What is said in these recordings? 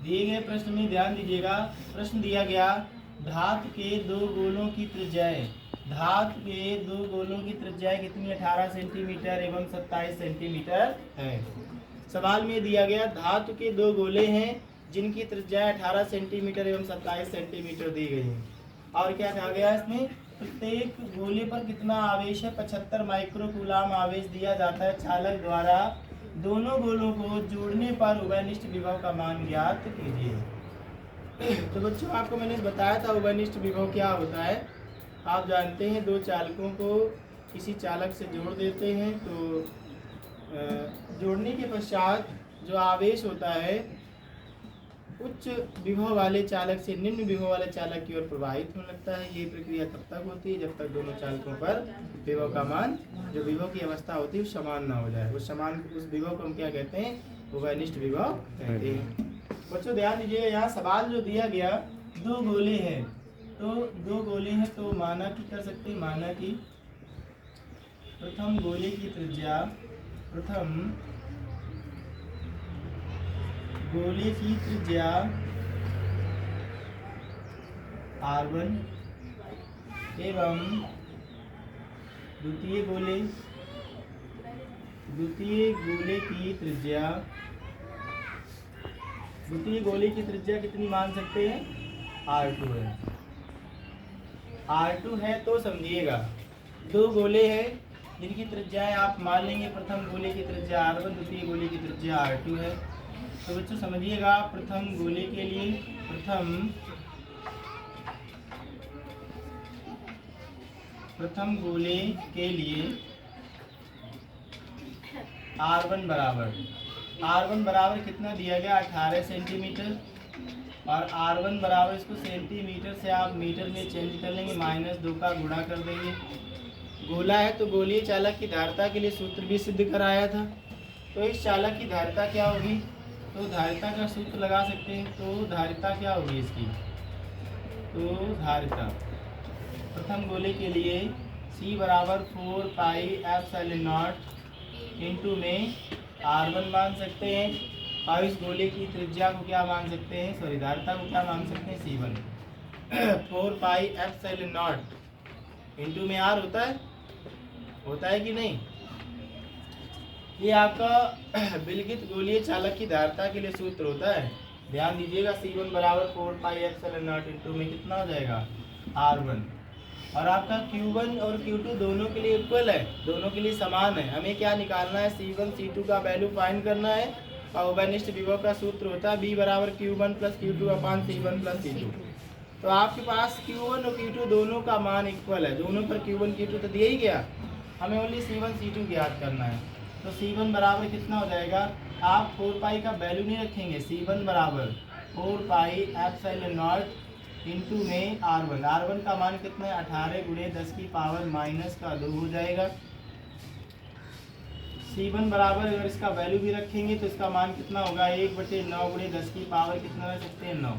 दिए गए प्रश्न में ध्यान दीजिएगा। प्रश्न दिया गया धातु के दो गोलों की त्रिज्याएं, धातु के दो गोलों की त्रिज्याएं कितनी 18 सेंटीमीटर एवं 27 सेंटीमीटर है। सवाल में दिया गया धातु के दो गोले हैं जिनकी त्रिज्याएं 18 सेंटीमीटर एवं 27 सेंटीमीटर दी गई हैं। और क्या कहा गया इसमें, प्रत्येक गोले पर कितना आवेश है, 75 माइक्रोकूलाम आवेश दिया जाता है। चालक द्वारा दोनों गोलों को जोड़ने पर उभयनिष्ठ विभव का मान ज्ञात कीजिए। तो बच्चों आपको मैंने बताया था उभयनिष्ठ विभव क्या होता है। आप जानते हैं दो चालकों को किसी चालक से जोड़ देते हैं तो जोड़ने के पश्चात जो आवेश होता है उच्च विभव वाले चालक से निम्न विभव वाले चालक की ओर प्रवाहित होने लगता है। ये प्रक्रिया तब तक होती है जब तक दोनों चालकों पर विभव का मान, जो विभव की अवस्था होती है, वो समान ना हो जाए। उस विभव को हम क्या कहते हैं, उभयनिष्ठ विभव कहते हैं। बच्चों ध्यान दीजिए, यहाँ सवाल जो दिया गया दो गोले हैं, तो दो गोले हैं तो माना कि कर सकते हैं, माना कि प्रथम गोले की त्रिज्या, प्रथम गोले की त्रिज्या R1 एवं द्वितीय गोले की त्रिज्या कितनी मान सकते हैं, R2 है। R2 है तो समझिएगा दो गोले हैं जिनकी त्रिज्याएं आप मान लेंगे, प्रथम गोले की त्रिज्या R1, द्वितीय गोले की त्रिज्या R2 है। तो बच्चों समझिएगा प्रथम गोले के लिए R1 बराबर कितना दिया गया, 18 सेंटीमीटर, और R1 बराबर, इसको सेंटीमीटर से आप मीटर में चेंज कर लेंगे, -2 का गुणा कर देंगे। गोला है तो गोलीय चालक की धारिता के लिए सूत्र भी सिद्ध कराया था। तो इस चालक की धारिता क्या होगी, तो धारिता का सूत्र लगा सकते हैं। तो धारिता क्या होगी इसकी, तो धारिता प्रथम गोले के लिए C बराबर 4 पाई एप्सिलॉन नॉट इंटू में R1 मान सकते हैं, और इस गोले की त्रिज्या को क्या मान सकते हैं, सॉरी धारिता को क्या मान सकते हैं, C1। 4 pi epsilon not into में R होता है कि नहीं। ये आपका विलगित गोलीय चालक की धारिता के लिए सूत्र होता है। ध्यान दीजिएगा, C1 बराबर 4 पाई एप्सिलॉन नॉट इंटू में कितना हो जाएगा, R1। और आपका Q1 और Q2 दोनों के लिए इक्वल है, दोनों के लिए समान है। हमें क्या निकालना है, C1 C2 का वैल्यू फाइंड करना है। और उभयनिष्ठ विभव का सूत्र होता है B बराबर Q1 plus Q2 upon C1 plus C2। तो आपके पास Q1 और Q2 दोनों का मान इक्वल है, दोनों पर Q1 Q2 तो दिया ही गया, हमें ओनली C1 C2 ज्ञात करना है। तो C1 बराबर कितना हो जाएगा, आप 4 पाई का वैल्यू नहीं रखेंगे, C1 बराबर 4 पाई एप्सिलॉन नॉट इंटू में R1 का मान कितना है, 18 गुणे 10 की पावर -2 हो जाएगा। C1 बराबर अगर इसका वैल्यू भी रखेंगे तो इसका मान कितना होगा, 1/9 गुणे 10 की पावर कितना रख सकते हैं, 9।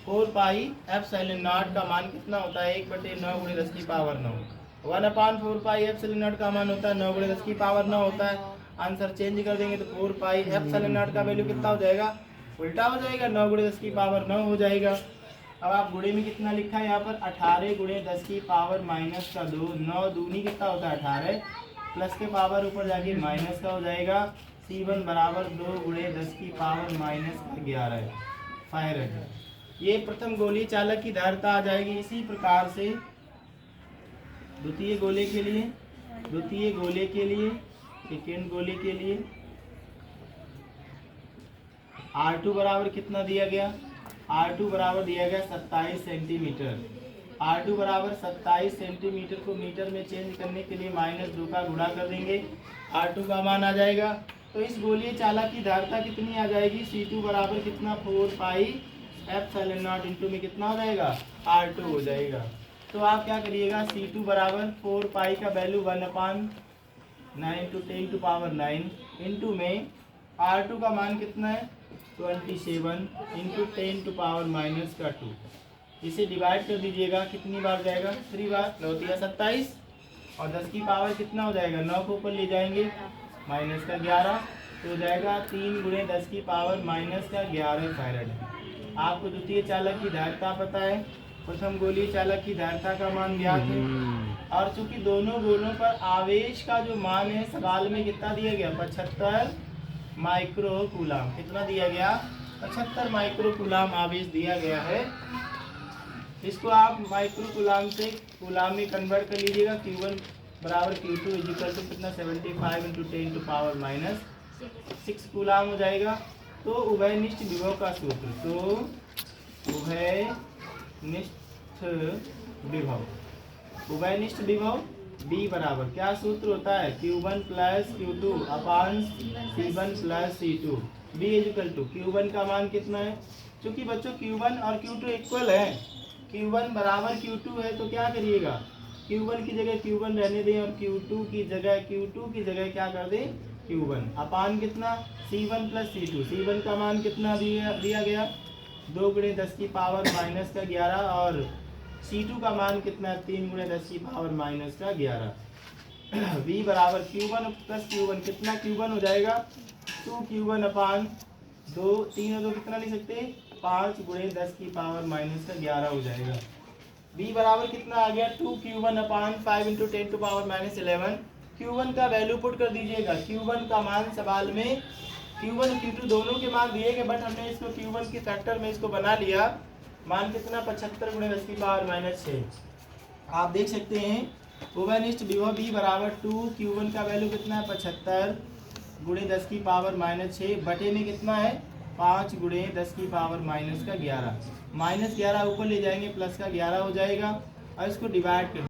4 पाई एप्सिलॉन नॉट का मान कितना होता है, 1/9 गुणे 10 की पावर 9। 1/4 पाई एप्सिलॉन नॉट का मान होता है 9 गुणे 10 की पावर 9 होता है। आंसर चेंज कर देंगे तो 4 पाई एप्सिलॉन नॉट का वैल्यू कितना हो जाएगा, उल्टा हो जाएगा, 9 गुणे 10 की पावर 9 हो जाएगा। अब आप गुणे में कितना लिखा है यहाँ पर, 18 गुणे 10 की पावर -2, 9 दूनी कितना होता है 18, प्लस के पावर ऊपर जाके माइनस का हो जाएगा। C1 बराबर 2 गुणे 10 की पावर -11 फायरड। ये प्रथम गोलीय चालक की धारिता आ जाएगी। इसी प्रकार से द्वितीय गोले के लिए, सेकेंड गोले के लिए R2 बराबर कितना दिया गया, R2 बराबर दिया गया 27 सेंटीमीटर। R2 बराबर 27 सेंटीमीटर को मीटर में चेंज करने के लिए -2 का गुणा कर देंगे, R2 का मान आ जाएगा। तो इस गोलीय चालक की धारिता कितनी आ जाएगी, C2 बराबर कितना, 4 पाई एप्सिलॉन नॉट इंटू में कितना हो जाएगा, R2 हो जाएगा। तो आप क्या करिएगा, C2 बराबर 4 पाई का वैल्यू 1/9 × 10⁹ इंटू में R2 का मान कितना है, 27 × 10⁻²। इसे डिवाइड कर दीजिएगा, कितनी बार जाएगा, 3 बार, 9 × 27, और 10 की पावर कितना हो जाएगा, 9 को ऊपर ले जाएंगे -11, तो हो जाएगा 3 गुणे 10 की पावर माइनस का 11 फैराड। आपको द्वितीय चालक की धारिता पता है, प्रथम गोलीय चालक की धारिता का मान ज्ञात है, और चूंकि दोनों गोलों पर आवेश का जो मान है सवाल में कितना दिया गया, 75 माइक्रो कूलाम। कितना दिया गया, 75 माइक्रो कूलाम आवेश दिया गया है। इसको आप माइक्रो कूलाम से कूलाम में कन्वर्ट कर लीजिएगा। Q1 बराबर Q2 इजिकल टू कितना 75 into 10 to power minus 6 coulomb हो जाएगा। तो उभयनिष्ठ विभव का सूत्र, तो उभयनिष्ठ विभव B बराबर क्या सूत्र होता है, Q1 plus Q2 upon C1 plus C2। B equal to Q1 का मान कितना है, क्योंकि बच्चों Q1 और Q2 इक्वल है, Q1 बराबर Q2 है, तो क्या करिएगा, Q1 की जगह Q1 रहने दें और Q2 की जगह क्या कर दें, Q1 अपान कितना C1 प्लस C2। C1 का मान कितना दिया गया 2 गुणे 10 की पावर माइनस का 11, और C2 का मान कितना 3 गुणे 10 की पावर माइनस का 11। V बराबर Q1 प्लस Q1, कितना Q1 हो जाएगा 2Q1 अपान 2, 3 और 2 कितना लिख सकते हैं 5 गुणे 10 की पावर माइनस का 11 हो जाएगा। B बराबर कितना आ गया 2Q1 upon 5 into 10 to power minus 11। Q1 का वैल्यू पुट कर दीजिएगा। Q1 का मान सवाल में Q1 और Q2 दोनों के मान दिए गए, बट हमने इसको Q1 की फैक्टर में इसको बना लिया। मान कितना 75 गुणे 10 की पावर माइनस 6। आप देख सकते हैं उभयनिष्ठ विभव B बराबर 2Q1 का वैल्यू कितना है 75 गुणे 10 की पावर माइनस 6 बटे में कितना है 5 गुणे 10 की पावर माइनस का 11। -11 ऊपर ले जाएंगे प्लस का 11 हो जाएगा, और इसको डिवाइड कर